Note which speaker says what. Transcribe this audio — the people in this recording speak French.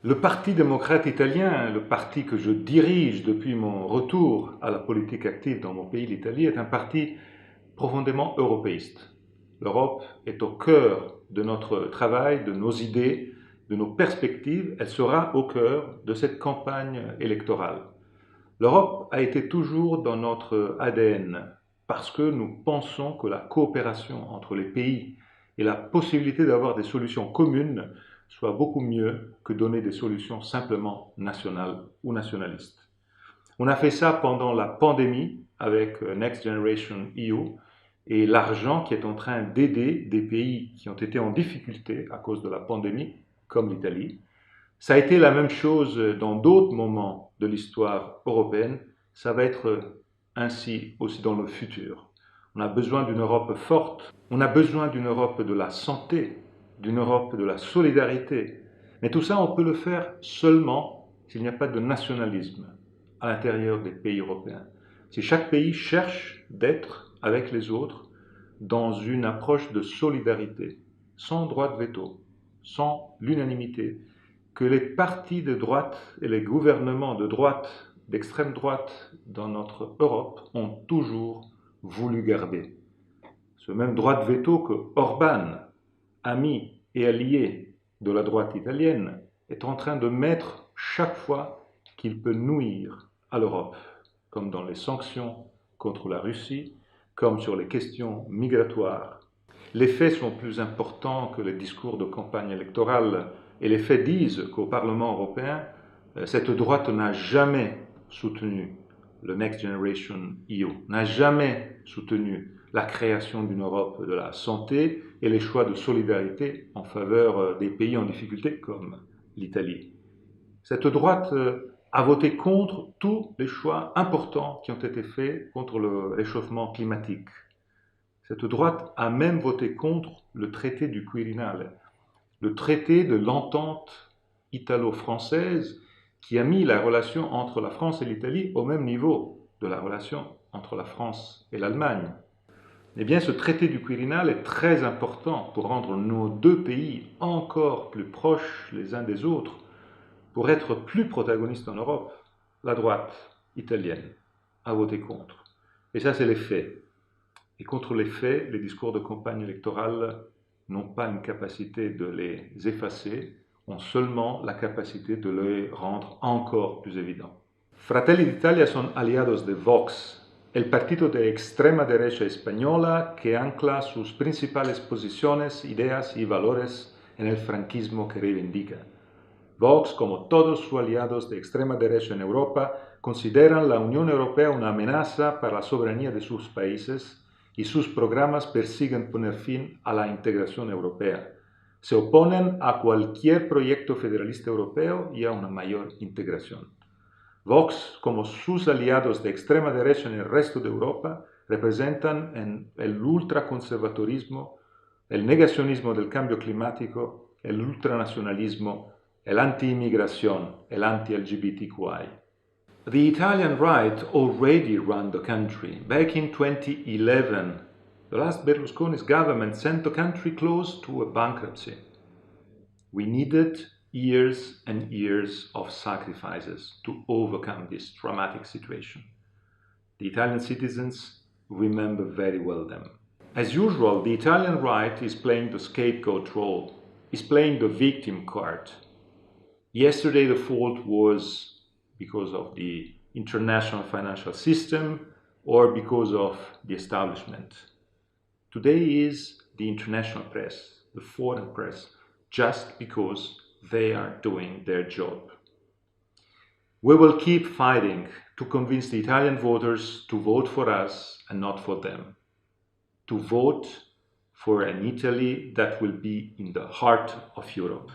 Speaker 1: Le Parti démocrate italien, le parti que je dirige depuis mon retour à la politique active dans mon pays, l'Italie, est un parti profondément européiste. L'Europe est au cœur de notre travail, de nos idées, de nos perspectives. Elle sera au cœur de cette campagne électorale. L'Europe a été toujours dans notre ADN parce que nous pensons que la coopération entre les pays et la possibilité d'avoir des solutions communes soit beaucoup mieux que donner des solutions simplement nationales ou nationalistes. On a fait ça pendant la pandémie avec Next Generation EU et l'argent qui est en train d'aider des pays qui ont été en difficulté à cause de la pandémie, comme l'Italie. Ça a été la même chose dans d'autres moments de l'histoire européenne. Ça va être ainsi aussi dans le futur. On a besoin d'une Europe forte. On a besoin d'une Europe de la santé, d'une Europe de la solidarité. Mais tout ça, on peut le faire seulement s'il n'y a pas de nationalisme à l'intérieur des pays européens. Si chaque pays cherche d'être avec les autres dans une approche de solidarité, sans droit de veto, sans l'unanimité, que les partis de droite et les gouvernements de droite, d'extrême droite dans notre Europe ont toujours voulu garder. Ce même droit de veto que Orban, ami et allié de la droite italienne, est en train de mettre chaque fois qu'il peut nuire à l'Europe, comme dans les sanctions contre la Russie, comme sur les questions migratoires. Les faits sont plus importants que les discours de campagne électorale et les faits disent qu'au Parlement européen, cette droite n'a jamais soutenu le Next Generation EU, n'a jamais soutenu la création d'une Europe de la santé et les choix de solidarité en faveur des pays en difficulté comme l'Italie. Cette droite a voté contre tous les choix importants qui ont été faits contre le réchauffement climatique. Cette droite a même voté contre le traité du Quirinale, le traité de l'entente italo-française qui a mis la relation entre la France et l'Italie au même niveau de la relation entre la France et l'Allemagne. Eh bien, ce traité du Quirinal est très important pour rendre nos deux pays encore plus proches les uns des autres, pour être plus protagonistes en Europe. La droite italienne a voté contre. Et ça, c'est les faits. Et contre les faits, les discours de campagne électorale n'ont pas une capacité de les effacer, ont seulement la capacité de les rendre encore plus évidents. Fratelli d'Italia son aliados de Vox, el partido de extrema derecha española que ancla sus principales posiciones, ideas y valores en el franquismo que reivindica. Vox, como todos sus aliados de extrema derecha en Europa, consideran la Unión Europea una amenaza para la soberanía de sus países y sus programas persiguen poner fin a la integración europea. Se oponen a cualquier proyecto federalista europeo y a una mayor integración. Vox, como sus aliados de extrema derecha en el resto de Europa, representan el ultraconservadurismo, el negacionismo del cambio climático, el ultranacionalismo, el anti-immigración, el anti-LGBTQI. The Italian right already ran the country. Back in 2011, the last Berlusconi's government sent the country close to a bankruptcy. We needed years and years of sacrifices to overcome this dramatic situation. The Italian citizens remember very well them. As usual, the Italian right is playing the scapegoat role, is playing the victim card. Yesterday the fault was because of the international financial system or because of the establishment. Today is the international press, the foreign press, just because they are doing their job. We will keep fighting to convince the Italian voters to vote for us and not for them. To vote for an Italy that will be in the heart of Europe.